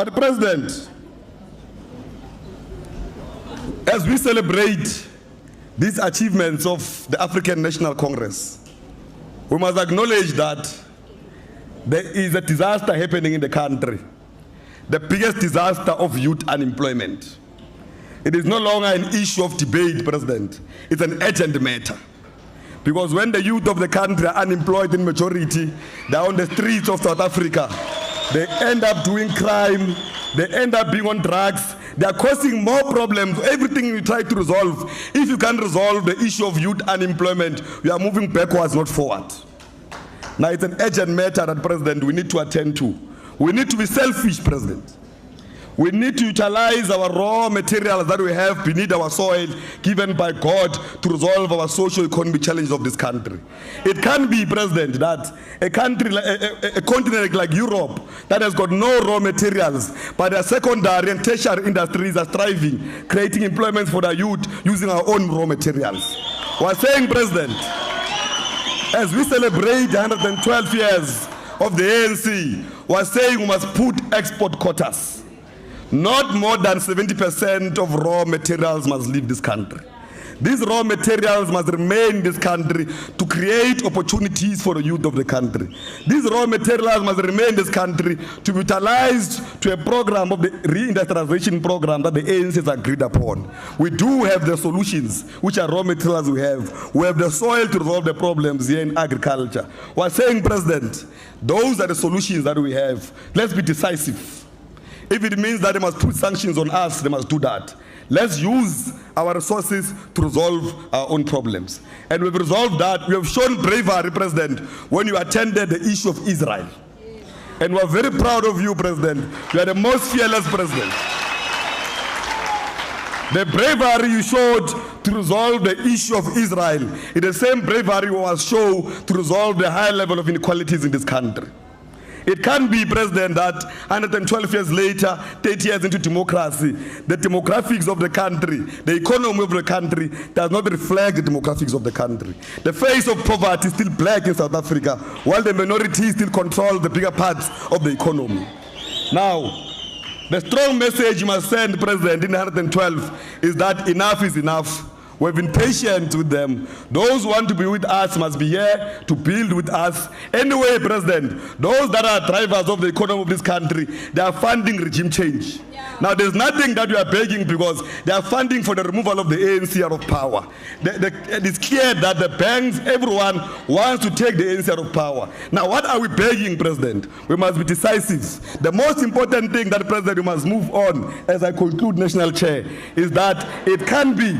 But President, as we celebrate these achievements of the African National Congress, we must acknowledge that there is a disaster happening in the country, the biggest disaster of youth unemployment. It is no longer an issue of debate, President. It's an urgent matter. Because when the youth of the country are unemployed in majority, they're on the streets of South Africa. They end up doing crime, they end up being on drugs, they are causing more problems. Everything you try to resolve, if you can't resolve the issue of youth unemployment, we are moving backwards, not forward. Now it's an urgent matter that, President, we need to attend to. We need to be selfish, President. We need to utilize our raw materials that we have beneath our soil, given by God, to resolve our socio-economic challenges of this country. It can be, President, that a country, a continent like Europe, that has got no raw materials, but their secondary and tertiary industries are thriving, creating employment for the youth using our own raw materials. We're saying, President, as we celebrate 112 years of the ANC, we're saying we must put export quotas. Not more than 70% of raw materials must leave this country. These raw materials must remain in this country to create opportunities for the youth of the country. These raw materials must remain in this country to be utilized to a program of the reindustrialization program that the ANC has agreed upon. We do have the solutions, which are raw materials we have. We have the soil to resolve the problems here in agriculture. We're saying, President, those are the solutions that we have. Let's be decisive. If it means that they must put sanctions on us, they must do that. Let's use our resources to resolve our own problems. And we've resolved that. We have shown bravery, President, when you attended the issue of Israel. And we're very proud of you, President. You are the most fearless president. The bravery you showed to resolve the issue of Israel is the same bravery we must show to resolve the high level of inequalities in this country. It can be, President, that 112 years later, 30 years into democracy, the demographics of the country, the economy of the country does not reflect the demographics of the country. The face of poverty is still black in South Africa, while the minority still control the bigger parts of the economy. Now, the strong message you must send, President, in 112 is that enough is enough. We've been patient with them. Those who want to be with us must be here to build with us. Anyway, President, those that are drivers of the economy of this country, they are funding regime change. Yeah. Now, there's nothing that we are begging because they are funding for the removal of the ANC out of power. It is clear that the banks, everyone wants to take the ANC out of power. Now, what are we begging, President? We must be decisive. The most important thing that, President, we must move on, as I conclude, National Chair, is that it can be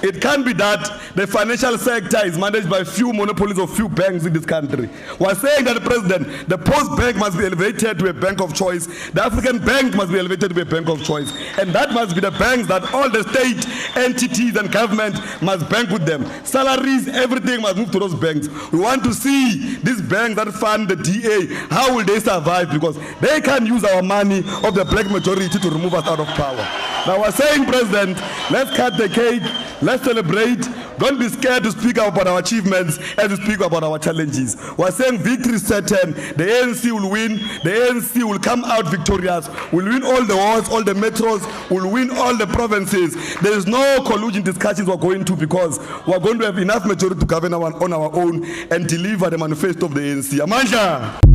that the financial sector is managed by few monopolies of few banks in this country. We're saying that, President, the Post Bank must be elevated to a bank of choice. The African Bank must be elevated to be a bank of choice. And that must be the banks that all the state entities and government must bank with them. Salaries, everything must move to those banks. We want to see these banks that fund the DA, how will they survive? Because they can use our money of the black majority to remove us out of power. Now we're saying, President, let's cut the cake. Let's celebrate. Don't be scared to speak about our achievements and to speak about our challenges. We're saying victory is certain. The ANC will win. The ANC will come out victorious. We'll win all the wars, all the metros. We'll win all the provinces. There is no collusion discussions we're going to because we're going to have enough majority to govern on our own and deliver the manifesto of the ANC. Amandla.